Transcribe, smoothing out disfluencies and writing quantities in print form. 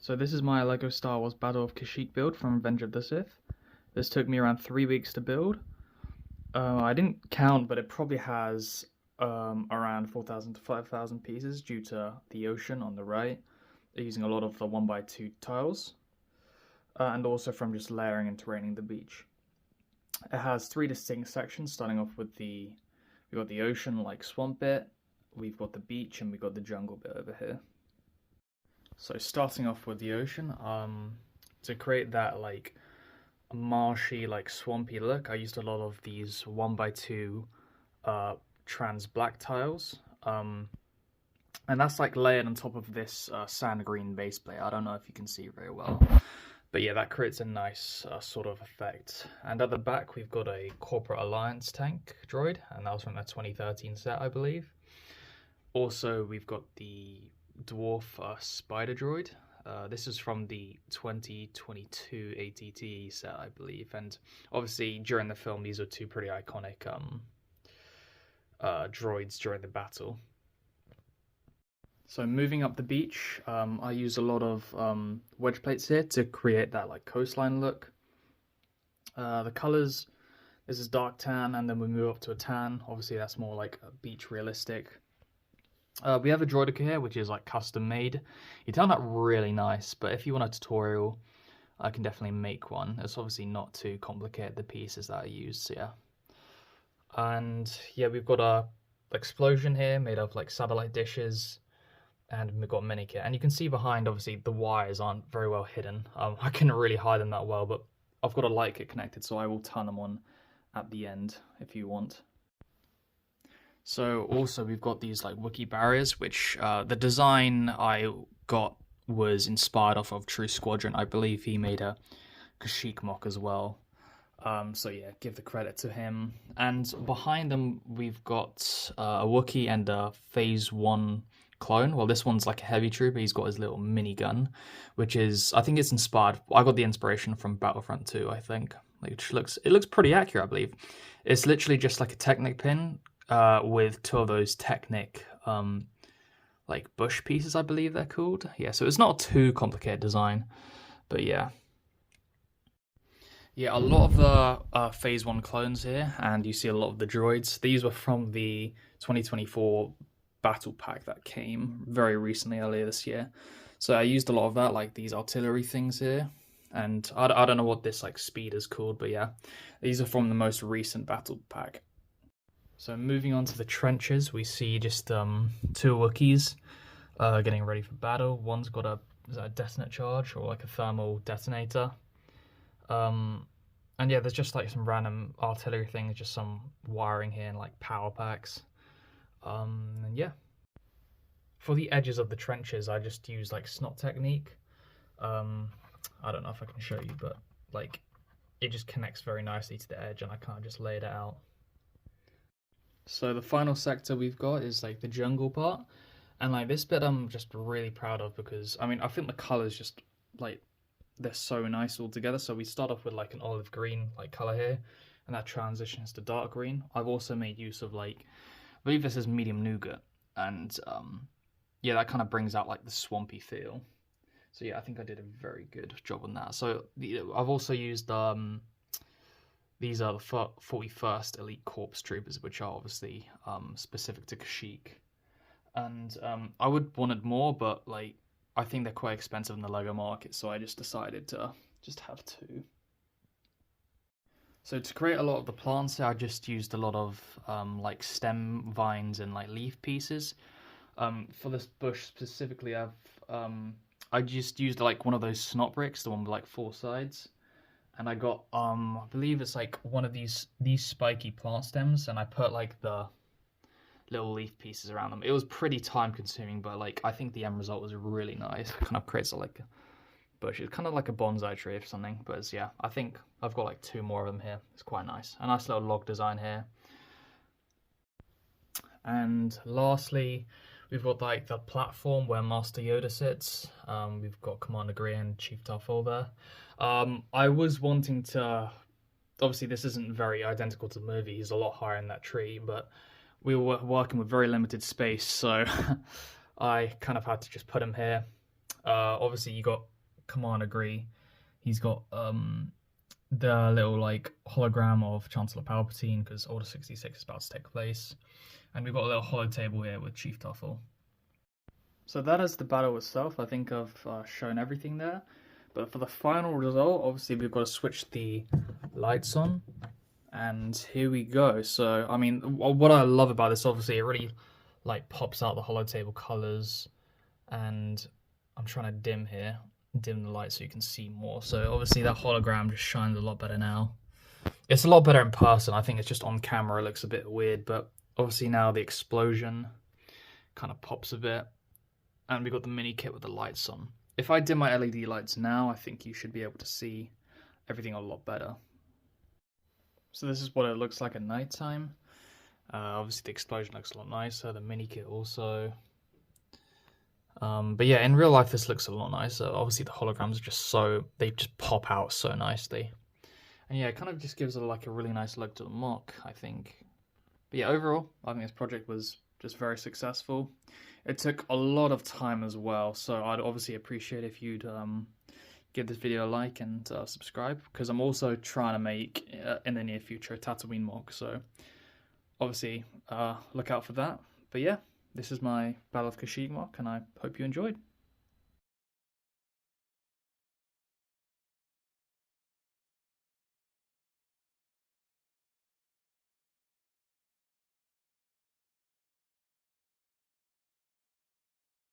So this is my LEGO Star Wars Battle of Kashyyyk build from Revenge of the Sith. This took me around 3 weeks to build. I didn't count, but it probably has around 4,000 to 5,000 pieces due to the ocean on the right. They're using a lot of the 1x2 tiles, and also from just layering and terraining the beach. It has 3 distinct sections, starting off with we've got the ocean like swamp bit, we've got the beach, and we've got the jungle bit over here. So starting off with the ocean, to create that like marshy, like swampy look, I used a lot of these 1x2 trans black tiles. And that's like layered on top of this sand green base plate. I don't know if you can see very well. But yeah, that creates a nice sort of effect. And at the back, we've got a Corporate Alliance tank droid, and that was from the 2013 set, I believe. Also, we've got the Dwarf Spider droid. This is from the 2022 ATT set, I believe. And obviously, during the film, these are two pretty iconic droids during the battle. So moving up the beach, I use a lot of wedge plates here to create that like coastline look. The colors, this is dark tan, and then we move up to a tan. Obviously, that's more like a beach realistic. We have a droidica here, which is like custom made. It turned out really nice, but if you want a tutorial, I can definitely make one. It's obviously not too complicated, the pieces that I used, so yeah. And yeah, we've got a explosion here made of like satellite dishes. And we've got mini kit, and you can see behind, obviously, the wires aren't very well hidden. I couldn't really hide them that well, but I've got a light kit connected, so I will turn them on at the end if you want. So also we've got these like Wookiee barriers, which the design I got was inspired off of True Squadron. I believe he made a Kashyyyk MOC as well. So yeah, give the credit to him. And behind them we've got a Wookiee and a Phase 1 clone. Well, this one's like a heavy trooper. He's got his little minigun, which is, I think it's inspired. I got the inspiration from Battlefront 2, I think. Which looks pretty accurate, I believe. It's literally just like a Technic pin with two of those Technic like bush pieces, I believe they're called. Yeah, so it's not a too complicated design, but yeah. Yeah, a lot of the Phase 1 clones here, and you see a lot of the droids. These were from the 2024 battle pack that came very recently, earlier this year. So I used a lot of that, like these artillery things here. And I don't know what this like speed is called, but yeah, these are from the most recent battle pack. So moving on to the trenches, we see just two Wookiees getting ready for battle. One's got a detonate charge or like a thermal detonator. And yeah, there's just like some random artillery things, just some wiring here and like power packs. And yeah, for the edges of the trenches, I just use like snot technique. I don't know if I can show you, but like it just connects very nicely to the edge, and I can't just lay it out. So the final sector we've got is like the jungle part, and like this bit I'm just really proud of because I mean I think the colors just like they're so nice all together. So we start off with like an olive green like color here, and that transitions to dark green. I've also made use of like, I believe this is medium nougat, and yeah, that kind of brings out like the swampy feel. So yeah, I think I did a very good job on that. So I've also used these are the 41st Elite Corps Troopers, which are obviously specific to Kashyyyk, and I would wanted more, but like I think they're quite expensive in the LEGO market, so I just decided to just have two. So to create a lot of the plants here, I just used a lot of like stem vines and like leaf pieces. For this bush specifically, I just used like one of those snot bricks, the one with like 4 sides, and I got I believe it's like one of these spiky plant stems, and I put like the little leaf pieces around them. It was pretty time consuming, but like I think the end result was really nice. It kind of creates like bush. It's kind of like a bonsai tree or something, but it's, yeah, I think I've got like 2 more of them here. It's quite nice. A nice little log design here. And lastly, we've got like the platform where Master Yoda sits. We've got Commander Grey and Chief Tarful there. I was wanting to, obviously this isn't very identical to the movie, he's a lot higher in that tree, but we were working with very limited space, so I kind of had to just put him here. Obviously you got Command Agree. He's got the little like hologram of Chancellor Palpatine because Order 66 is about to take place, and we've got a little holo table here with Chief Tuffle. So that is the battle itself. I think I've shown everything there. But for the final result, obviously we've got to switch the lights on. And here we go. So, I mean, what I love about this, obviously, it really like pops out the holo table colors. And I'm trying to dim the light so you can see more. So obviously that hologram just shines a lot better now. It's a lot better in person. I think it's just on camera, it looks a bit weird. But obviously now the explosion kind of pops a bit. And we've got the mini kit with the lights on. If I dim my LED lights now, I think you should be able to see everything a lot better. So this is what it looks like at nighttime. Obviously the explosion looks a lot nicer, the mini kit also. But yeah, in real life this looks a lot nicer. Obviously the holograms are they just pop out so nicely. And yeah, it kind of just gives it like a really nice look to the MOC, I think. But yeah, overall, I think this project was just very successful. It took a lot of time as well, so I'd obviously appreciate if you'd give this video a like and subscribe, because I'm also trying to make, in the near future, a Tatooine MOC, so obviously look out for that. But yeah, this is my Battle of Kashyyyk MOC, and I hope you enjoyed.